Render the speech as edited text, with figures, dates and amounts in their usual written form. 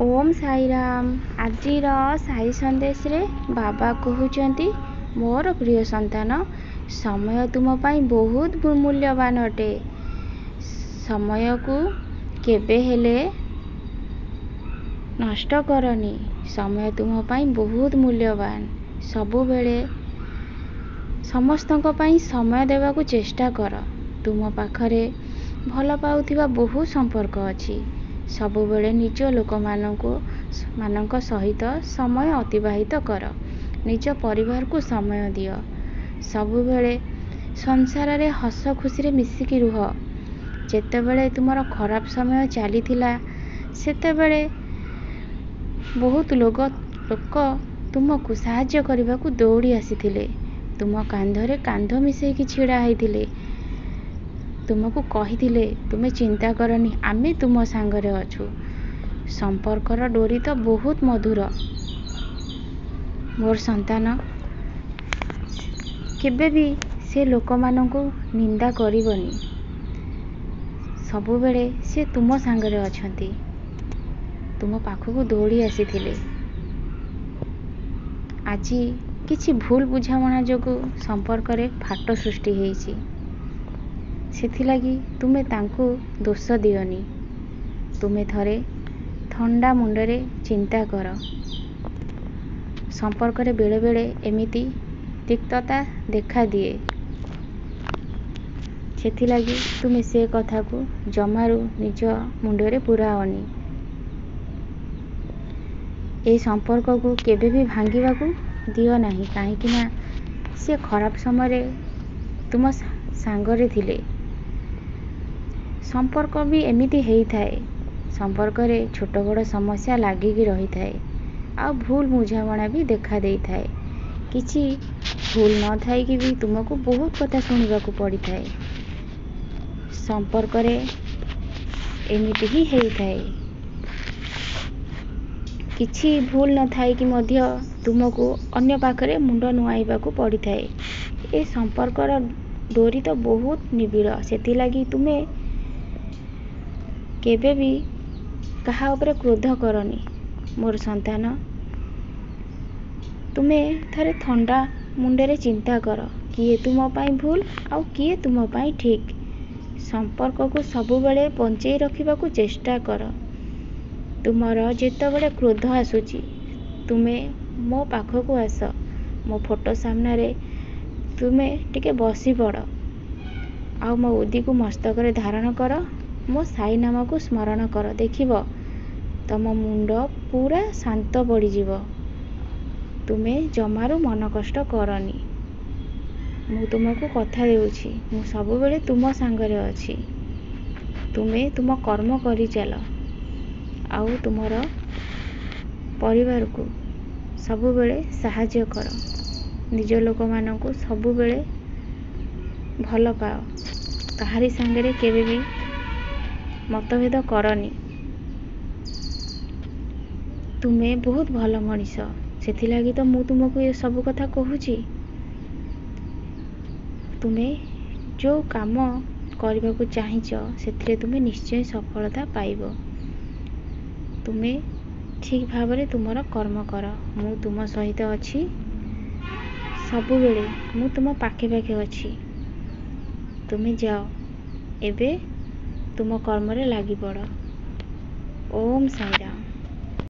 ओम साई राम। आजिर साई संदेश रे बाबा कहउचंती मोर प्रिय संतान, समय तुम पाई बहुत मूल्यवान अटे। समय को केबे हेले नष्ट करनी। समय तुम पाई बहुत मूल्यवान। सबु बेले समस्तों पाई समय देवा को चेष्टा कर। तुम पाखरे भल पाउथिबा बहुत संपर्क अछि। सबुबेले निज लोक मानक सहित समय अतिबाहित कर। निज परिवार को समय दियो। सबुबेले संसार रे हस खुशी रे मिसिकी रुह। जेतेबेले तुमर खराब समय चलीथिला सेतेबेले बहुत लोक तुमको साहाय्य करने को दौड़ी आसीथिले। तुम कांधरे कांध मिसेकी छिड़ा होइथिले। तुमको कहिथिले तुमे चिंता करनी, आमे तुम सांगरे अछु। संपर्कर डोरी तो बहुत मधुर। मोर संतान, केबे भी से लोक माननको निंदा करिवनी। सबुबेले से तुम सांगरे अछंती। तुम पाखको दौड़ी आसीथिले। आजी किछि भूल बुझामणा जोगु संपर्क रे फाट सृष्टि हेइछि। सेथिलागी तुमे तांको दोष दियोनी। तुमे थरे ठंडा मुंडरे चिंता कर। संपर्क रे बेले बेले एमिति तिक्तता देखा दिए। सेथिलागी तुमे से कथा को जमारू निज मुंडरे पुराओनी। ए संपर्क को केबे भी भांगिबा को दियो नाही, काहेकि ना से खराब समय रे तुम सांगरे थिले। संपर्क भी एमिति हेई थाए। संपर्क रे छोट बड़ समस्या लागिकी रही थाए। आ भूल बुझामणा भी देखा देई थाए। किछि भूल न थाई कि भी तुमको बहुत कथा सुनिबा को पड़ी थाए। संपर्क रे एमिति ही हेई थाए। किछि भूल न थाई कि मध्य तुमको अन्य पाखरे मुंड नुआइबा को पड़ी थाए। ए संपर्कर डोरी तो बहुत निबिड़। सेति लागी तुमे केबे भी कहा ऊपर क्रोध करनी। मोर संतान, तुमे थरे ठंडा मुंडरे चिंता कर। किए तुम पाई भूल आउ किए तुम पाई ठीक। संपर्क को सबु बेले बंचेई रखिबा को चेष्टा कर। तुमर जेतेबेले क्रोध आसुची, तुमे मो पाखको आस। मो फोटो सामने रे तुमे टिके बसी पड़। आउ मो उदी को मस्तक रे धारण कर। मो साई नाम को स्मरण कर। देखिबो तम मुंड पूरा शांत पड़ी जीवो। तुमे जमारू मन कष्ट करनी। मु तुमको कथा देउछि, मु सबु बेले तुम सांगरे अछि। तुमे तुम कर्म करि चल। आउ तुमर परिवार को सबु बेले सहाय्य कर। निज लोक माननको सबु बेले भल पाओ। कहारी सांगरे केबे भी मतभेद करनी। तुमे बहुत भल मनीष। सेथिलागी तो मु तुमको ये सब कथा कहूची। तुमे जो काम करबा को चाहिच सेथिरे तुमे निश्चय सफलता पाइबो। तुमे ठीक भावरे तुमर कर्म कर। मु तुम सहित अछि। सबु बेले मु तुम पाखे पाखे अछि। तुमे जाओ एबे तुम कर्म रे लागी पड़। ओम साई राम।